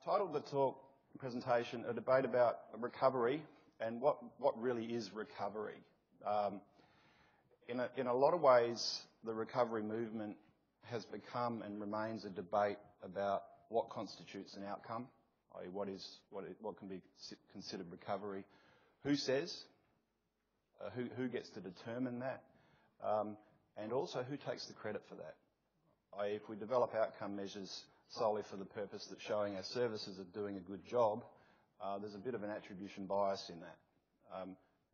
titled the talk presentation a debate about recovery and what really is recovery. In a lot of ways, the recovery movement has become and remains a debate about what constitutes an outcome, i.e. what can be considered recovery, who says, who gets to determine that, and also who takes the credit for that. i.e. if we develop outcome measures solely for the purpose that showing our services are doing a good job, there's a bit of an attribution bias in that,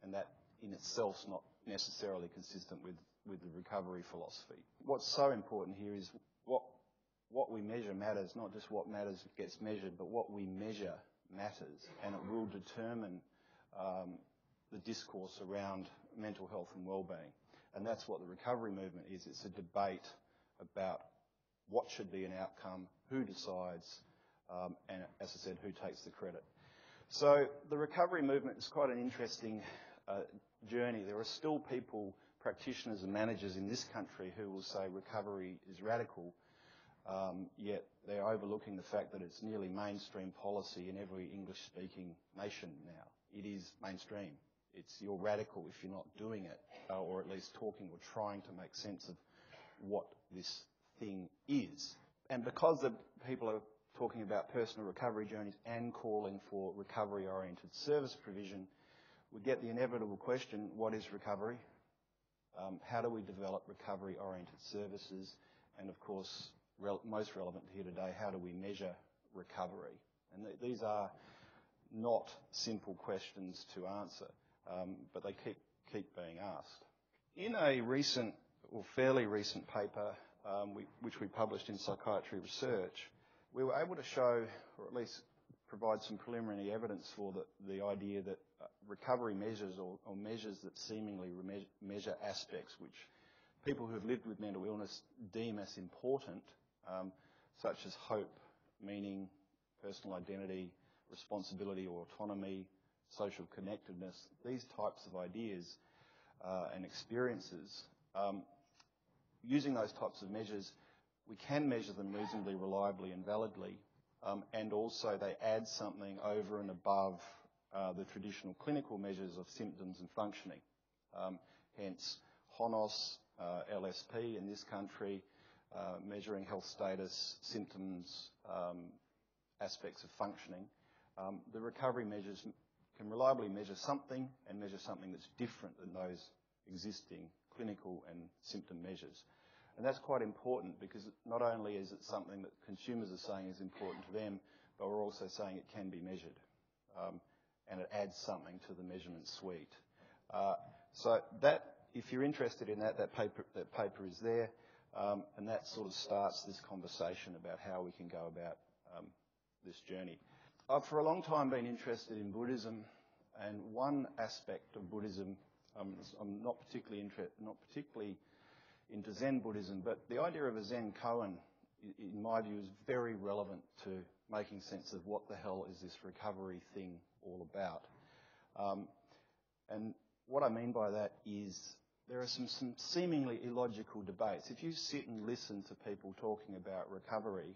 and that in itself is not necessarily consistent with the recovery philosophy. What's so important here is what we measure matters, not just what matters gets measured, but what we measure matters, and it will determine the discourse around mental health and wellbeing. And that's what the recovery movement is. It's a debate about what should be an outcome, who decides, and as I said, who takes the credit. So the recovery movement is quite an interesting journey. There are still people, practitioners and managers in this country who will say recovery is radical, yet they're overlooking the fact that it's nearly mainstream policy in every English-speaking nation now. It is mainstream. You're radical if you're not doing it, or at least talking or trying to make sense of what this thing is. And because the people are talking about personal recovery journeys and calling for recovery-oriented service provision, we get the inevitable question, what is recovery? How do we develop recovery-oriented services? And of course, most relevant here today, how do we measure recovery? And these are not simple questions to answer, but they keep being asked. In a recent, or fairly recent paper, which we published in Psychiatry Research, we were able to show, or at least provide some preliminary evidence for the idea that recovery measures, or measures that seemingly measure aspects which people who have lived with mental illness deem as important, such as hope, meaning, personal identity, responsibility or autonomy, social connectedness, these types of ideas and experiences. Using those types of measures, we can measure them reasonably reliably and validly, and also they add something over and above the traditional clinical measures of symptoms and functioning. Hence, HONOS, LSP in this country, measuring health status, symptoms, aspects of functioning. The recovery measures can reliably measure something and measure something that's different than those existing clinical and symptom measures. And that's quite important because not only is it something that consumers are saying is important to them, but we're also saying it can be measured. And it adds something to the measurement suite. So that, if you're interested in that paper is there, and that sort of starts this conversation about how we can go about this journey. I've for a long time been interested in Buddhism, and one aspect of Buddhism, I'm not particularly into Zen Buddhism, but the idea of a Zen koan, in my view, is very relevant to making sense of what the hell is this recovery thing all about. And what I mean by that is there are some seemingly illogical debates. If you sit and listen to people talking about recovery,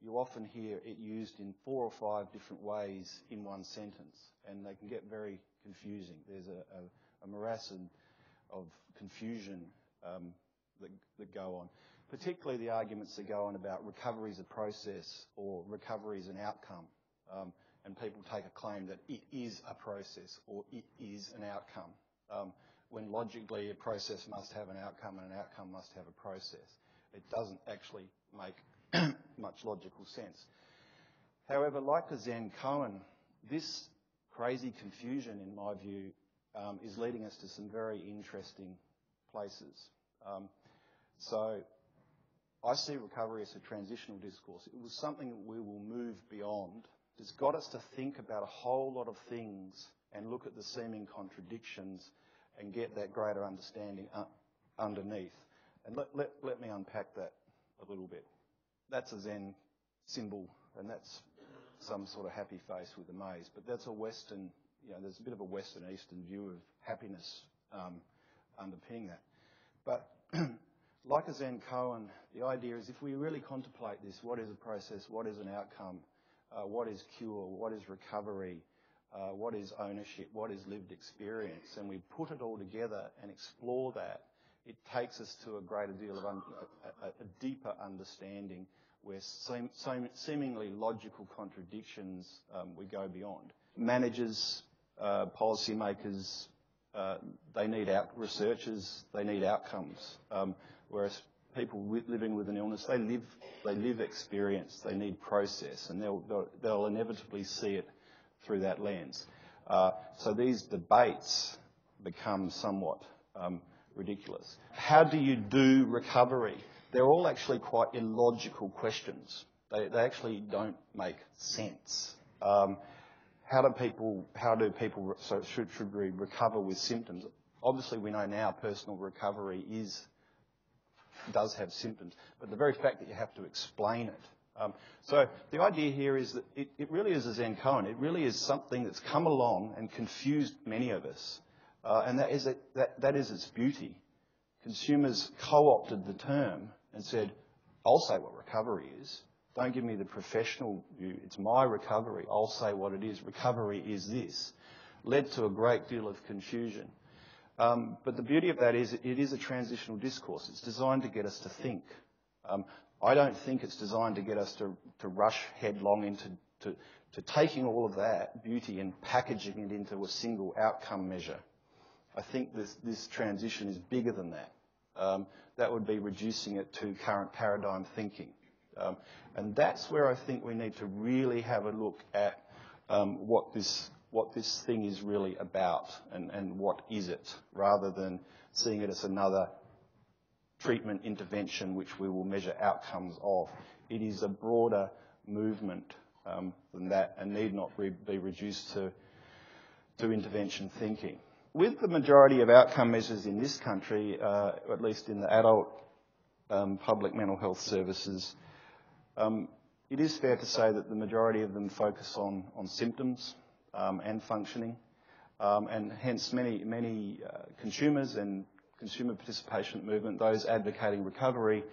you often hear it used in 4 or 5 different ways in one sentence, and they can get very confusing. There's a morass of confusion that go on, particularly the arguments that go on about recovery is a process or recovery is an outcome, and people take a claim that it is a process or it is an outcome, when logically a process must have an outcome and an outcome must have a process. It doesn't actually make much logical sense. However, like a Zen koan, this crazy confusion, in my view, is leading us to some very interesting places. So I see recovery as a transitional discourse. It was something that we will move beyond. It's got us to think about a whole lot of things and look at the seeming contradictions and get that greater understanding underneath. And let me unpack that a little bit. That's a Zen symbol, and that's some sort of happy face with a maze. But that's a Western, there's a bit of a Western-Eastern view of happiness underpinning that. But like a Zen koan, the idea is if we really contemplate this, what is a process, what is an outcome, what is cure, what is recovery, what is ownership, what is lived experience, and we put it all together and explore that, it takes us to a greater deal of a deeper understanding where seemingly logical contradictions we go beyond. Managers, policymakers, they need researchers, they need outcomes, whereas people living with an illness, they live experience, they need process, and they'll inevitably see it through that lens. So these debates become somewhat ridiculous. How do you do recovery? They're all actually quite illogical questions. They actually don't make sense. How do people, so should we recover with symptoms? Obviously we know now personal recovery does have symptoms, but the very fact that you have to explain it. So the idea here is that it really is a Zen koan. It really is something that's come along and confused many of us. And that is its beauty. Consumers co-opted the term and said, I'll say what recovery is. Don't give me the professional view. It's my recovery. I'll say what it is. Recovery is this. Led to a great deal of confusion. But the beauty of that is it is a transitional discourse. It's designed to get us to think. I don't think it's designed to get us to rush headlong into taking all of that beauty and packaging it into a single outcome measure. I think this transition is bigger than that. That would be reducing it to current paradigm thinking. And that's where I think we need to really have a look at what this thing is really about and what is it, rather than seeing it as another treatment intervention which we will measure outcomes of. It is a broader movement than that and need not be reduced to intervention thinking. With the majority of outcome measures in this country, at least in the adult public mental health services, it is fair to say that the majority of them focus on symptoms and functioning, and hence many consumers and consumer participation movement, those advocating recovery,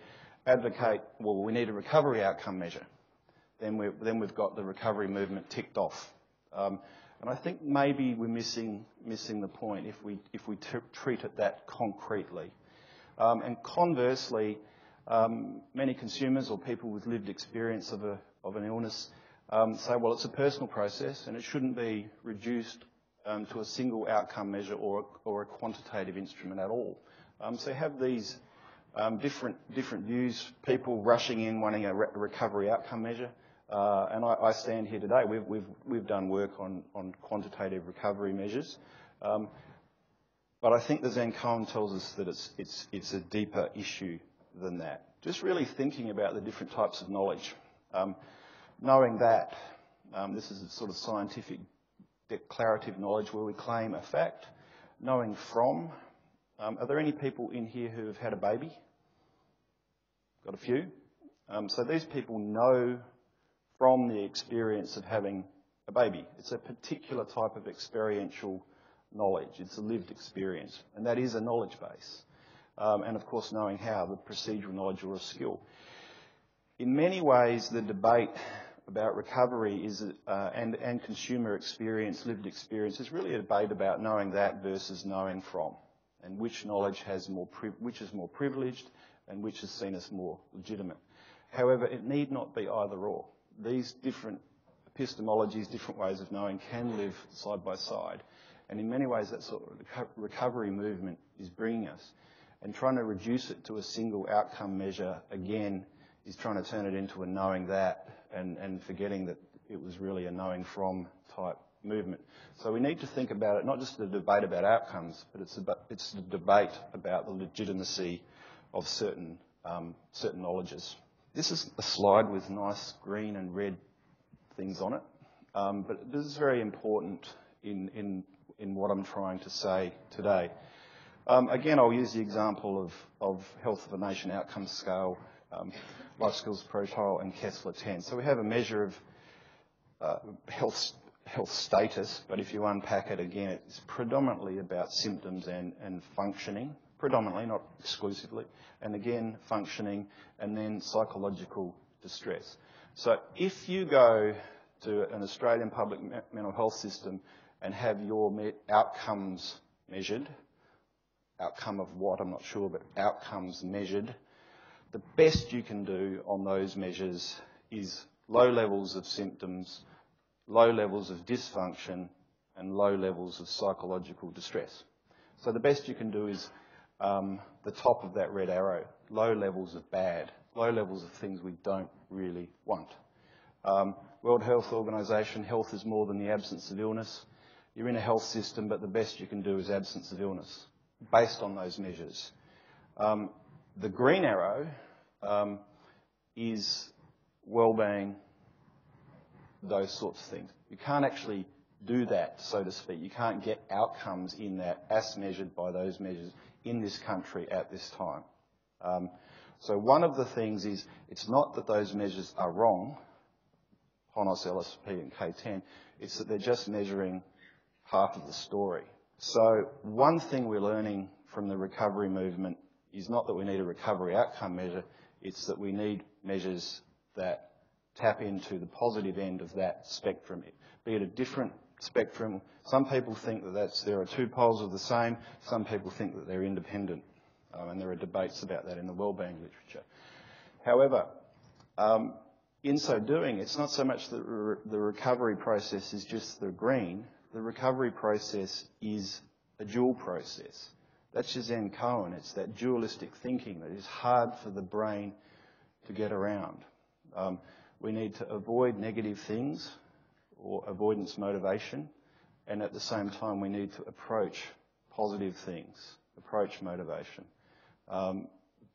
advocate, well, we need a recovery outcome measure. Then we've got the recovery movement ticked off. And I think maybe we're missing the point if we treat it that concretely. And conversely, many consumers or people with lived experience of an illness say, well, it's a personal process and it shouldn't be reduced to a single outcome measure or a quantitative instrument at all. So you have these different views, people rushing in wanting a recovery outcome measure. And I stand here today. We've done work on quantitative recovery measures, but I think the Zen koan tells us that it's a deeper issue than that. Just really thinking about the different types of knowledge, knowing that this is a sort of scientific declarative knowledge where we claim a fact. Knowing from, are there any people in here who have had a baby? Got a few. So these people know from the experience of having a baby. It's a particular type of experiential knowledge. It's a lived experience, and that is a knowledge base. And of course, knowing how, the procedural knowledge or a skill. In many ways, the debate about recovery is and consumer experience, lived experience, is really a debate about knowing that versus knowing from, and which knowledge which is more privileged and which is seen as more legitimate. However, it need not be either or. These different epistemologies, different ways of knowing can live side by side. And in many ways, that sort of recovery movement is bringing us. And trying to reduce it to a single outcome measure, again, is trying to turn it into a knowing that and forgetting that it was really a knowing from type movement. So we need to think about it, not just the debate about outcomes, but it's the debate about the legitimacy of certain knowledges. This is a slide with nice green and red things on it, but this is very important in what I'm trying to say today. Again, I'll use the example of Health of a Nation Outcomes Scale, Life Skills Profile and Kessler 10. So we have a measure of health status, but if you unpack it again, it's predominantly about symptoms and functioning, predominantly, not exclusively, and again, functioning, and then psychological distress. So if you go to an Australian public mental health system and have your outcomes measured, outcome of what, I'm not sure, but outcomes measured, the best you can do on those measures is low levels of symptoms, low levels of dysfunction, and low levels of psychological distress. So the best you can do is the top of that red arrow, low levels of bad, low levels of things we don't really want. World Health Organization, health is more than the absence of illness. You're in a health system, but the best you can do is absence of illness, based on those measures. The green arrow is well-being, those sorts of things. You can't actually do that, so to speak. You can't get outcomes in that as measured by those measures in this country at this time. So one of the things is, it's not that those measures are wrong, HONOS, LSP and K10, it's that they're just measuring half of the story. So one thing we're learning from the recovery movement is not that we need a recovery outcome measure, it's that we need measures that tap into the positive end of that spectrum, be it a different spectrum. Some people think that there are two poles of the same, some people think that they're independent, and there are debates about that in the wellbeing literature. However, in so doing, it's not so much that the recovery process is just the green. The recovery process is a dual process. That's Jen Cohen. It's that dualistic thinking that is hard for the brain to get around. We need to avoid negative things or avoidance motivation, and at the same time we need to approach positive things, approach motivation.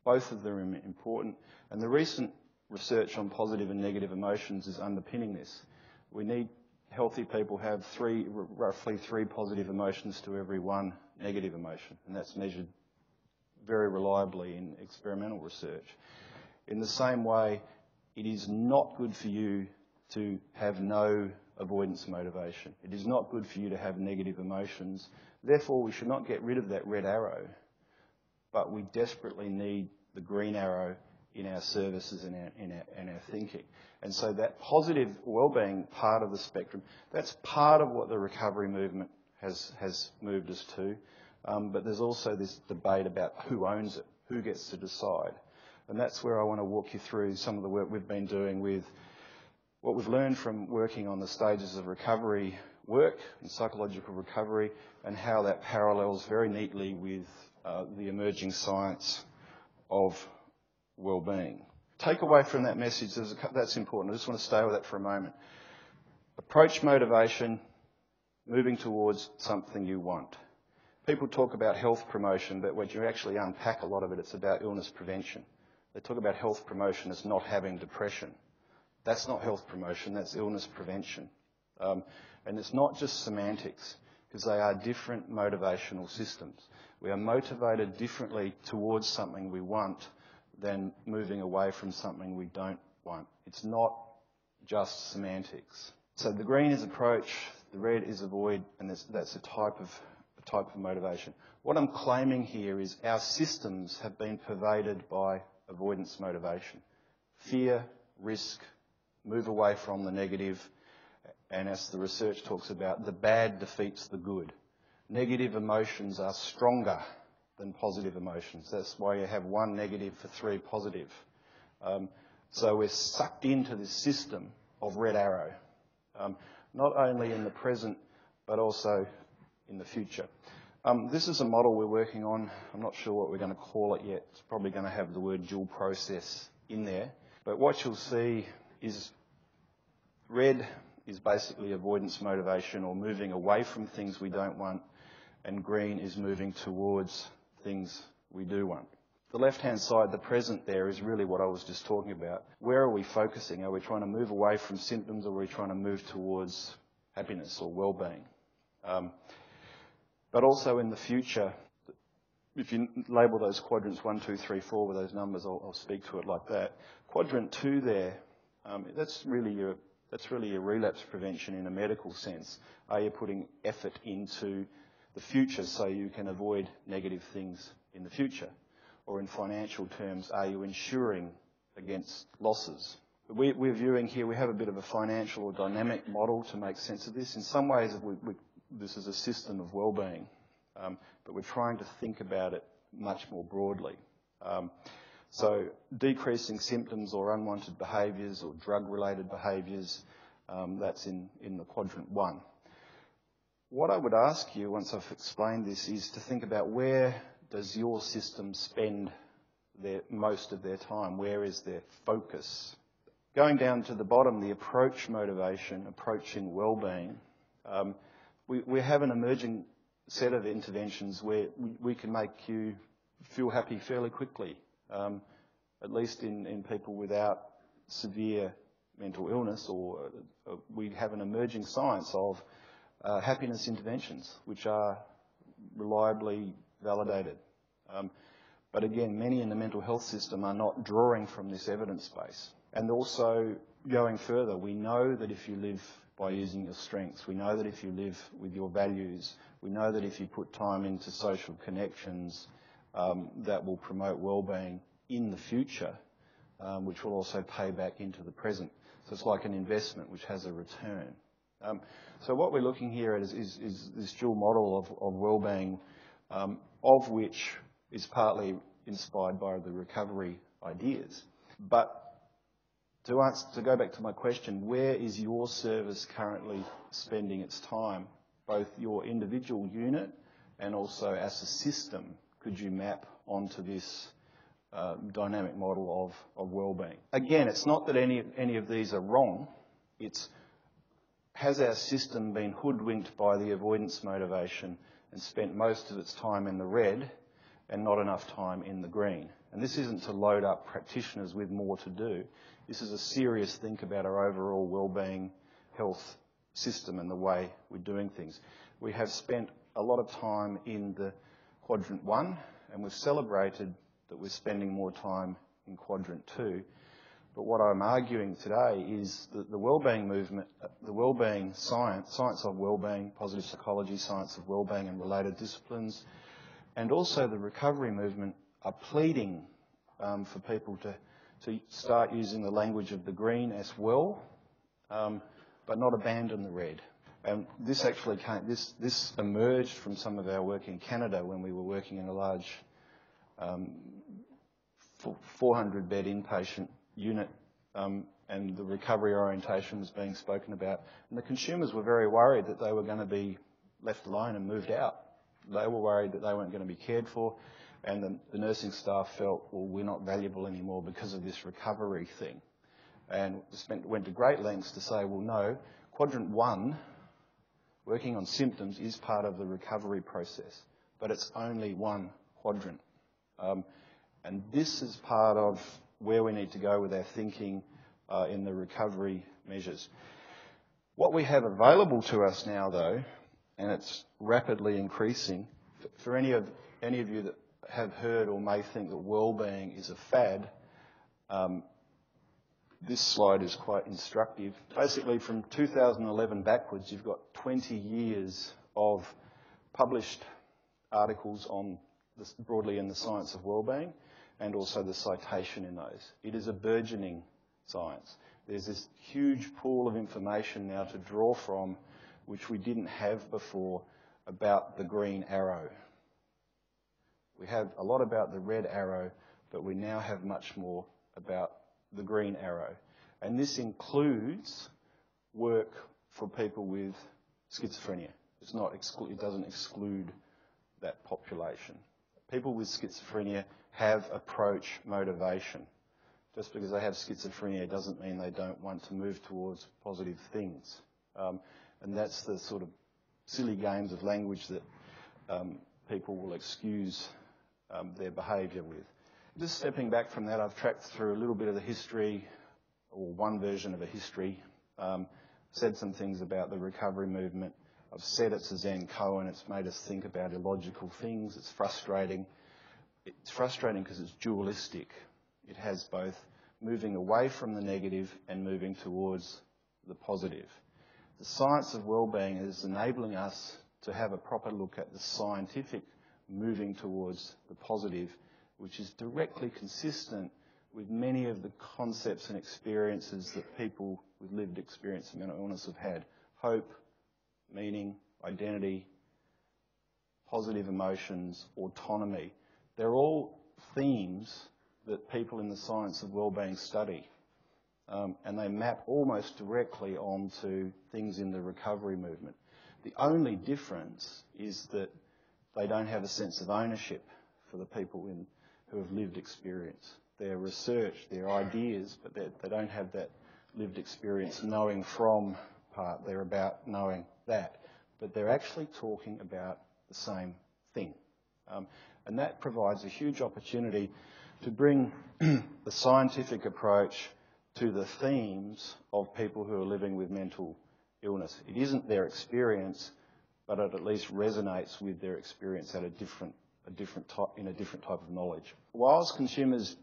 Both of them are important, and the recent research on positive and negative emotions is underpinning this. We need healthy people have roughly three positive emotions to every one negative emotion, and that's measured very reliably in experimental research. In the same way, it is not good for you to have no avoidance motivation. It is not good for you to have negative emotions. Therefore, we should not get rid of that red arrow, but we desperately need the green arrow in our services and our thinking. And so that positive wellbeing part of the spectrum, that's part of what the recovery movement has moved us to. But there's also this debate about who owns it, who gets to decide. And that's where I want to walk you through some of the work we've been doing with what we've learned from working on the stages of recovery work and psychological recovery, and how that parallels very neatly with the emerging science of wellbeing. Take away from that message, that's important. I just want to stay with that for a moment. Approach motivation, moving towards something you want. People talk about health promotion, but when you actually unpack a lot of it, it's about illness prevention. They talk about health promotion as not having depression. That's not health promotion, that's illness prevention. And it's not just semantics, because they are different motivational systems. We are motivated differently towards something we want than moving away from something we don't want. It's not just semantics. So the green is approach, the red is avoid, and that's a type of motivation. What I'm claiming here is our systems have been pervaded by avoidance motivation. Fear, risk, move away from the negative, and as the research talks about, the bad defeats the good. Negative emotions are stronger than positive emotions. That's why you have one negative for three positive. So we're sucked into this system of red arrow, not only in the present, but also in the future. This is a model we're working on. I'm not sure what we're going to call it yet. It's probably going to have the word dual process in there. But what you'll see is red is basically avoidance motivation, or moving away from things we don't want, and green is moving towards things we do want. The left-hand side, the present there, is really what I was just talking about. Where are we focusing? Are we trying to move away from symptoms, or are we trying to move towards happiness or well-being? But also in the future, if you label those quadrants 1, 2, 3, 4 with those numbers, I'll speak to it like that. Quadrant 2 there, that's really your relapse prevention in a medical sense. Are you putting effort into the future so you can avoid negative things in the future? Or in financial terms, are you insuring against losses? we're viewing here, we have a bit of a financial or dynamic model to make sense of this. In some ways, this is a system of wellbeing, but we're trying to think about it much more broadly. So decreasing symptoms or unwanted behaviours or drug-related behaviours, that's in the quadrant 1. What I would ask you, once I've explained this, is to think about where does your system spend most of their time? Where is their focus? Going down to the bottom, the approach motivation, approaching wellbeing, we have an emerging set of interventions where we can make you feel happy fairly quickly, at least in people without severe mental illness, or we have an emerging science of happiness interventions, which are reliably validated. But again, many in the mental health system are not drawing from this evidence base. And also, going further, we know that if you live by using your strengths, we know that if you live with your values, we know that if you put time into social connections, that will promote wellbeing in the future, which will also pay back into the present. So it's like an investment which has a return. So what we're looking here at is this dual model of wellbeing, of which is partly inspired by the recovery ideas. But to go back to my question, where is your service currently spending its time, both your individual unit and also as a system? Could you map onto this dynamic model of wellbeing? Again, it's not that any of these are wrong. It's, has our system been hoodwinked by the avoidance motivation and spent most of its time in the red and not enough time in the green? And this isn't to load up practitioners with more to do. This is a serious think about our overall wellbeing health system and the way we're doing things. We have spent a lot of time in the quadrant 1, and we've celebrated that we're spending more time in quadrant 2. But what I'm arguing today is that the wellbeing movement, the wellbeing science of wellbeing, positive psychology, science of wellbeing and related disciplines, and also the recovery movement are pleading for people to start using the language of the green as well, but not abandon the red. And this actually this emerged from some of our work in Canada when we were working in a large 400-bed inpatient unit, and the recovery orientation was being spoken about. And the consumers were very worried that they were going to be left alone and moved out. They were worried that they weren't going to be cared for, and the nursing staff felt, well, we're not valuable anymore because of this recovery thing. And went to great lengths to say, well, no, quadrant 1, working on symptoms, is part of the recovery process, but it's only one quadrant. And this is part of where we need to go with our thinking in the recovery measures. What we have available to us now, though, and it's rapidly increasing, for any of you that have heard or may think that wellbeing is a fad, this slide is quite instructive. Basically, from 2011 backwards, you've got 20 years of published articles on this, broadly in the science of wellbeing, and also the citation in those. It is a burgeoning science. There's this huge pool of information now to draw from, which we didn't have before, about the green arrow. We have a lot about the red arrow, but we now have much more about the green arrow. And this includes work for people with schizophrenia. It doesn't exclude that population. People with schizophrenia have approach motivation. Just because they have schizophrenia doesn't mean they don't want to move towards positive things. And that's the sort of silly games of language that people will excuse their behaviour with. Just stepping back from that, I've tracked through a little bit of the history, or one version of a history, said some things about the recovery movement. I've said it's a Zen koan, it's made us think about illogical things, it's frustrating. It's frustrating because it's dualistic. It has both moving away from the negative and moving towards the positive. The science of wellbeing is enabling us to have a proper look at the scientific moving towards the positive, which is directly consistent with many of the concepts and experiences that people with lived experience of mental illness have had. Hope, meaning, identity, positive emotions, autonomy. They're all themes that people in the science of wellbeing study. And they map almost directly onto things in the recovery movement. The only difference is that they don't have a sense of ownership for the people who have lived experience. Their research, their ideas, but they don't have that lived experience knowing from part. They're about knowing that. But they're actually talking about the same thing. And that provides a huge opportunity to bring the scientific approach to the themes of people who are living with mental illness. It isn't their experience, but it at least resonates with their experience at in a different type of knowledge. Whilst consumers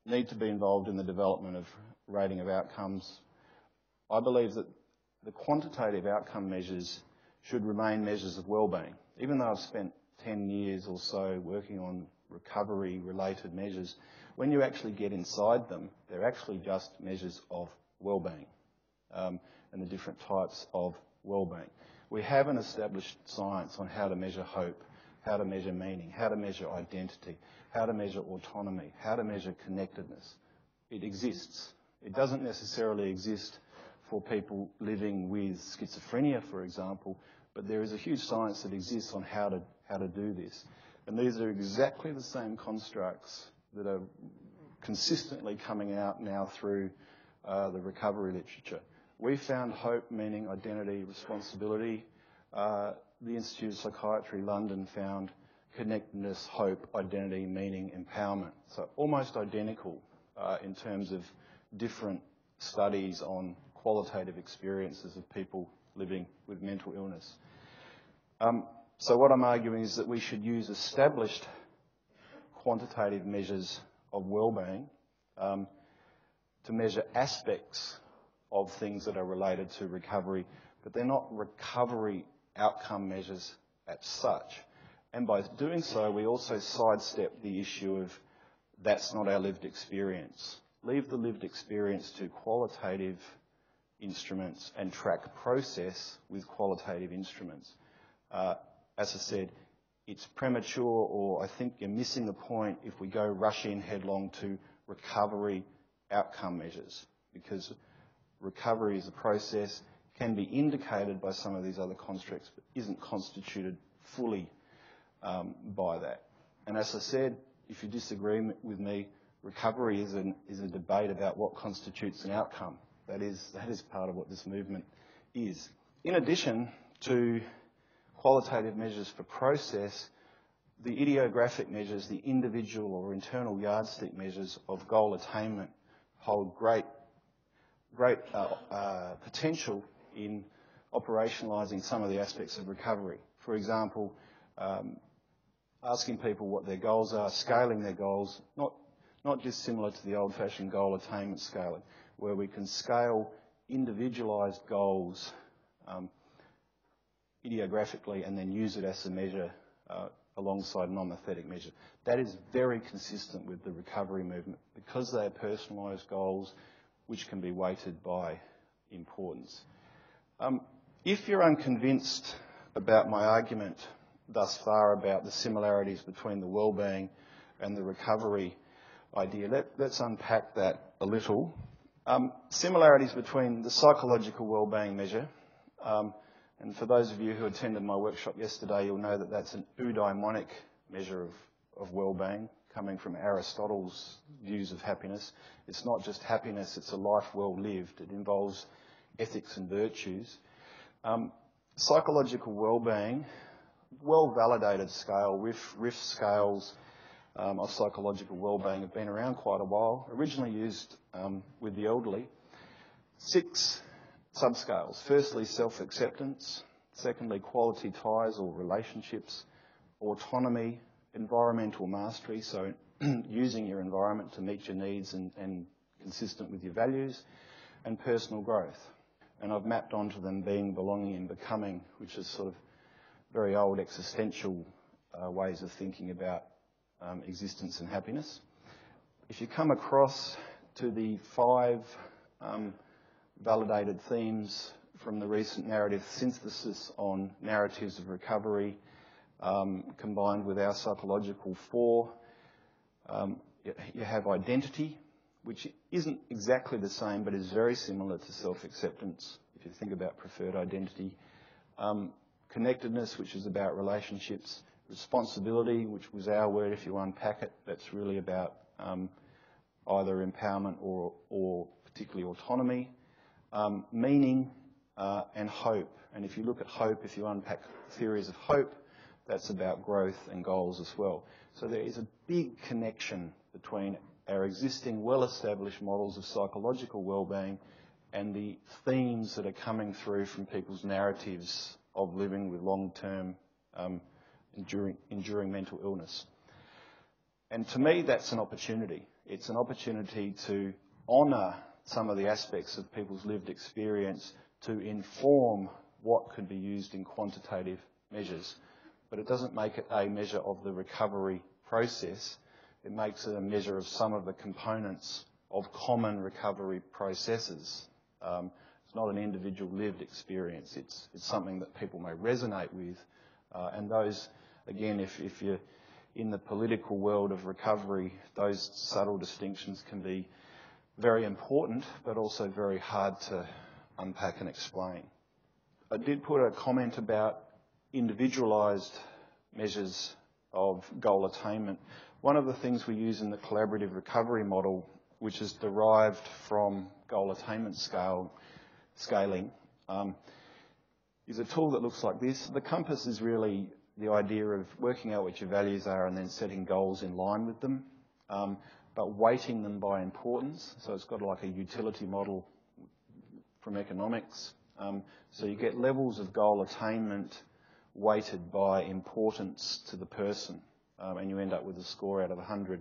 need to be involved in the development of rating of outcomes, I believe that the quantitative outcome measures should remain measures of wellbeing. Even though I've spent 10 years or so working on recovery-related measures, when you actually get inside them, they're actually just measures of wellbeing and the different types of wellbeing. We have an established science on how to measure hope, how to measure meaning, how to measure identity, how to measure autonomy, how to measure connectedness. It exists. It doesn't necessarily exist for people living with schizophrenia, for example, but there is a huge science that exists on how to do this. And these are exactly the same constructs that are consistently coming out now through the recovery literature. We found hope, meaning, identity, responsibility. The Institute of Psychiatry London found connectedness, hope, identity, meaning, empowerment. So almost identical in terms of different studies on qualitative experiences of people living with mental illness. So what I'm arguing is that we should use established quantitative measures of wellbeing to measure aspects of things that are related to recovery, but they're not recovery outcome measures as such. And by doing so, we also sidestep the issue of that's not our lived experience. Leave the lived experience to qualitative instruments and track process with qualitative instruments. As I said, it's premature, or I think you're missing the point if we go rush in headlong to recovery outcome measures, because recovery is a process, can be indicated by some of these other constructs, but isn't constituted fully by that. And as I said, if you disagree with me, recovery is a debate about what constitutes an outcome. That is part of what this movement is. In addition to qualitative measures for process, the ideographic measures, the individual or internal yardstick measures of goal attainment hold great potential in operationalising some of the aspects of recovery. For example, asking people what their goals are, scaling their goals, not just similar to the old-fashioned goal attainment scaling, where we can scale individualised goals ideographically and then use it as a measure alongside non-aesthetic measure. That is very consistent with the recovery movement because they are personalised goals which can be weighted by importance. If you're unconvinced about my argument thus far about the similarities between the wellbeing and the recovery idea, let's unpack that a little. Similarities between the psychological wellbeing measure, and for those of you who attended my workshop yesterday, you'll know that that's an eudaimonic measure of wellbeing, coming from Aristotle's views of happiness. It's not just happiness, it's a life well lived. It involves ethics and virtues. Psychological wellbeing, well-validated scale, RIF scales of psychological wellbeing have been around quite a while, originally used with the elderly. 6 subscales. Firstly, self-acceptance. Secondly, quality ties or relationships. Autonomy, environmental mastery, so using your environment to meet your needs and consistent with your values. And personal growth. And I've mapped onto them being, belonging and becoming, which is sort of very old existential ways of thinking about existence and happiness. If you come across to the 5 validated themes from the recent narrative synthesis on narratives of recovery, combined with our psychological 4, you have identity, which isn't exactly the same but is very similar to self-acceptance, if you think about preferred identity. Connectedness, which is about relationships. Responsibility, which was our word, if you unpack it, that's really about either empowerment or particularly autonomy. Meaning and hope. And if you look at hope, if you unpack theories of hope, that's about growth and goals as well. So there is a big connection between our existing well-established models of psychological well-being and the themes that are coming through from people's narratives of living with long-term enduring mental illness. And to me, that's an opportunity. It's an opportunity to honour some of the aspects of people's lived experience to inform what could be used in quantitative measures. But it doesn't make it a measure of the recovery process. It makes it a measure of some of the components of common recovery processes. It's not an individual lived experience. It's something that people may resonate with. And those, again, if you're in the political world of recovery, those subtle distinctions can be very important, but also very hard to unpack and explain. I did put a comment about individualised measures of goal attainment. One of the things we use in the collaborative recovery model, which is derived from goal attainment scaling, is a tool that looks like this. The compass is really the idea of working out what your values are and then setting goals in line with them, but weighting them by importance. So it's got like a utility model from economics. So you get levels of goal attainment weighted by importance to the person, and you end up with a score out of 100,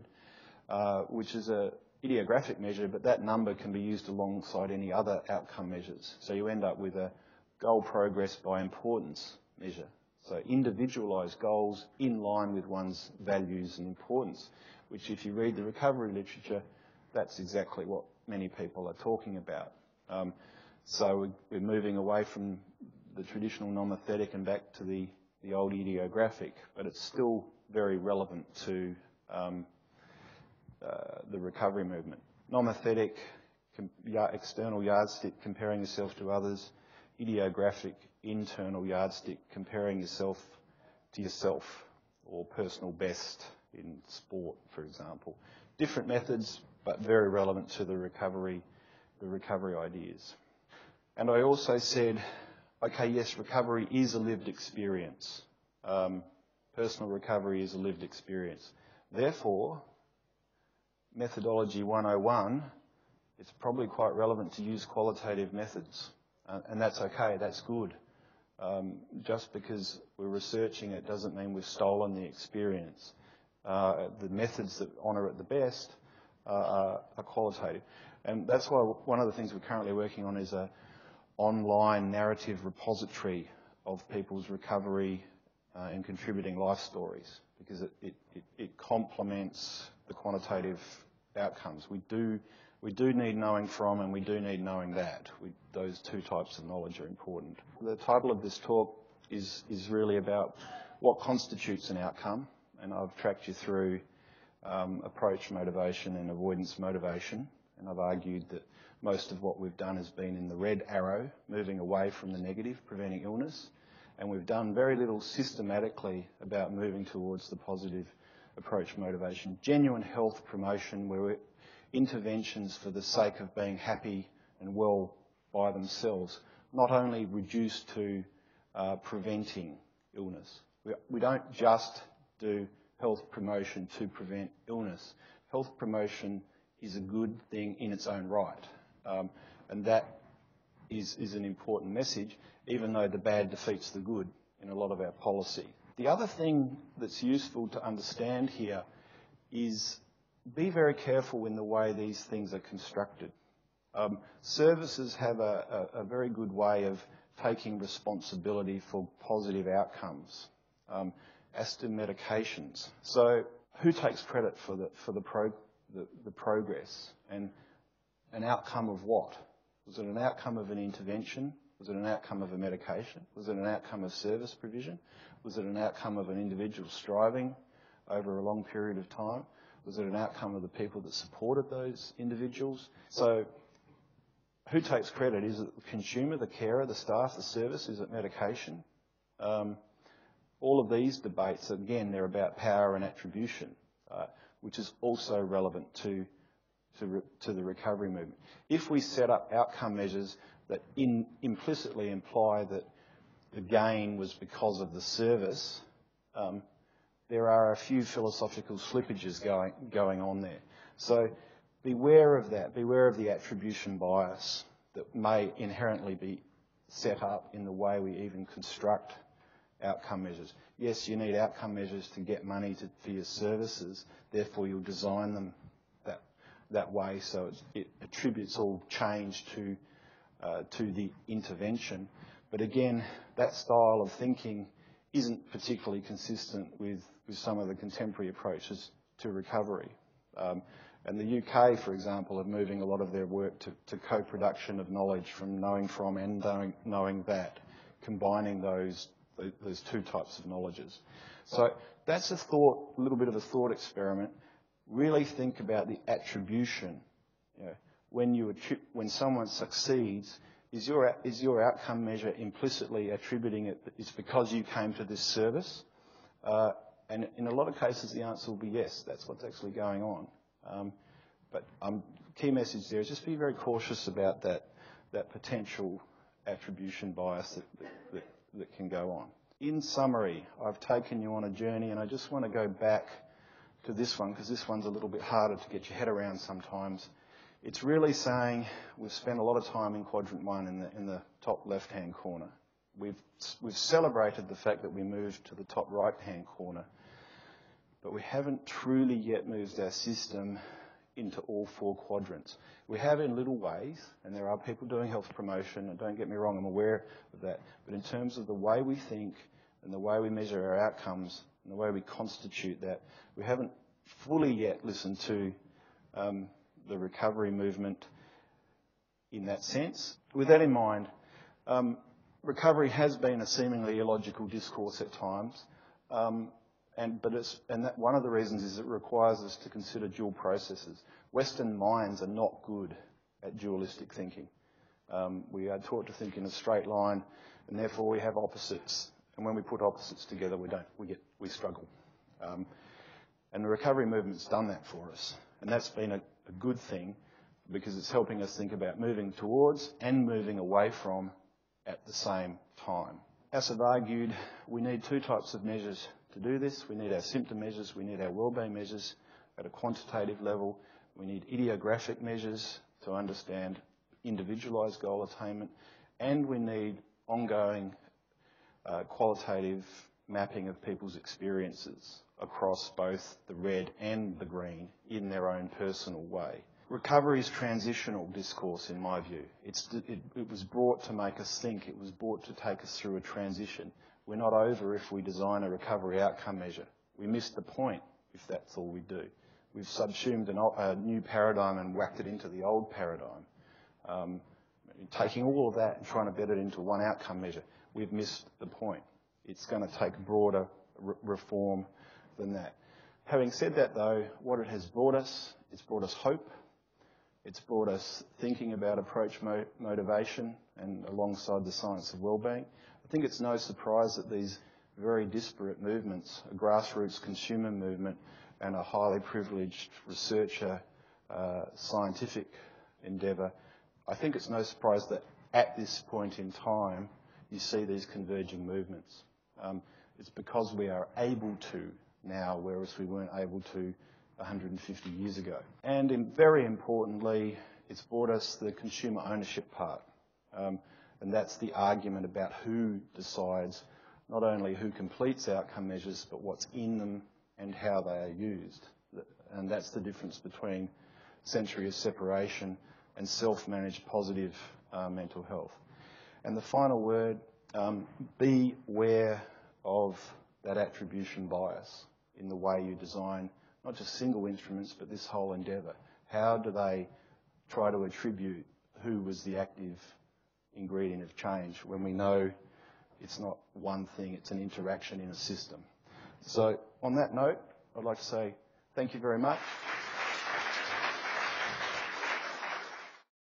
which is a ideographic measure, but that number can be used alongside any other outcome measures. So you end up with a goal progress by importance measure. So individualised goals in line with one's values and importance, which if you read the recovery literature, that's exactly what many people are talking about. So we're moving away from the traditional nomothetic and back to the old ideographic, but it's still very relevant to the recovery movement. Nomothetic, external yardstick, comparing yourself to others. Ideographic, internal yardstick, comparing yourself to yourself, or personal best in sport, for example. Different methods, but very relevant to the recovery ideas. And I also said, okay, yes, recovery is a lived experience. Personal recovery is a lived experience. Therefore, methodology 101, it's probably quite relevant to use qualitative methods. And that's okay, that's good. Just because we're researching it doesn't mean we've stolen the experience. The methods that honour it the best are qualitative. And that's why one of the things we're currently working on is an online narrative repository of people's recovery and contributing life stories, because it complements the quantitative outcomes. We do need knowing from, and we do need knowing that. Those two types of knowledge are important. The title of this talk is really about what constitutes an outcome, and I've tracked you through approach motivation and avoidance motivation, and I've argued that most of what we've done has been in the red arrow, moving away from the negative, preventing illness, and we've done very little systematically about moving towards the positive approach motivation. Genuine health promotion, where interventions for the sake of being happy and well by themselves, not only reduced to preventing illness. We don't just do health promotion to prevent illness. Health promotion is a good thing in its own right, and that is an important message, even though the bad defeats the good in a lot of our policy. The other thing that's useful to understand here is be very careful in the way these things are constructed. Services have a very good way of taking responsibility for positive outcomes, as do medications. So who takes credit for the the progress. And an outcome of what? Was it an outcome of an intervention? Was it an outcome of a medication? Was it an outcome of service provision? Was it an outcome of an individual striving over a long period of time? Was it an outcome of the people that supported those individuals? So who takes credit? Is it the consumer, the carer, the staff, the service? Is it medication? All of these debates, again, they're about power and attribution, which is also relevant to the recovery movement. If we set up outcome measures that implicitly imply that the gain was because of the service, there are a few philosophical slippages going on there. So beware of that. Beware of the attribution bias that may inherently be set up in the way we even construct outcome measures. Yes, you need outcome measures to get money for your services, therefore you'll design them that way so it attributes all change to the intervention. But again, that style of thinking isn't particularly consistent with some of the contemporary approaches to recovery. And the UK, for example, are moving a lot of their work to co-production of knowledge from knowing from and knowing that, combining those two types of knowledges. So that's a little bit of a thought experiment. Really think about the attribution. You know, when someone succeeds, is your outcome measure implicitly attributing it? It's because you came to this service, and in a lot of cases the answer will be yes. That's what's actually going on. But key message there is just be very cautious about that potential attribution bias that can go on. In summary, I've taken you on a journey, and I just want to go back to this one because this one's a little bit harder to get your head around sometimes. It's really saying we've spent a lot of time in quadrant 1 in the top left-hand corner. We've celebrated the fact that we moved to the top right-hand corner, but we haven't truly yet moved our system into all 4 quadrants. We have in little ways, and there are people doing health promotion, and don't get me wrong, I'm aware of that, but in terms of the way we think and the way we measure our outcomes and the way we constitute that, we haven't fully yet listened to the recovery movement in that sense. With that in mind, recovery has been a seemingly illogical discourse at times, one of the reasons is it requires us to consider dual processes. Western minds are not good at dualistic thinking. We are taught to think in a straight line, and therefore we have opposites. And when we put opposites together, we struggle. And the recovery movement's done that for us, and that's been a good thing because it's helping us think about moving towards and moving away from at the same time. As I've argued, we need 2 types of measures to do this. We need our symptom measures, we need our wellbeing measures at a quantitative level, we need idiographic measures to understand individualised goal attainment, and we need ongoing qualitative mapping of people's experiences across both the red and the green in their own personal way. Recovery is transitional discourse, in my view. It was brought to make us think. It was brought to take us through a transition. We're not over if we design a recovery outcome measure. We missed the point if that's all we do. We've subsumed a new paradigm and whacked it into the old paradigm. Taking all of that and trying to bed it into one outcome measure, we've missed the point. It's going to take broader reform than that. Having said that, though, what it has brought us, it's brought us hope. It's brought us thinking about approach motivation and alongside the science of wellbeing. I think it's no surprise that these very disparate movements, a grassroots consumer movement and a highly privileged researcher scientific endeavour, I think it's no surprise that at this point in time you see these converging movements. It's because we are able to now, whereas we weren't able to 150 years ago. And very importantly, it's brought us the consumer ownership part. And that's the argument about who decides not only who completes outcome measures, but what's in them and how they are used. And that's the difference between century of separation and self-managed positive mental health. And the final word, beware of that attribution bias in the way you design not just single instruments, but this whole endeavour? How do they try to attribute who was the active ingredient of change when we know it's not one thing, it's an interaction in a system? So on that note, I'd like to say thank you very much.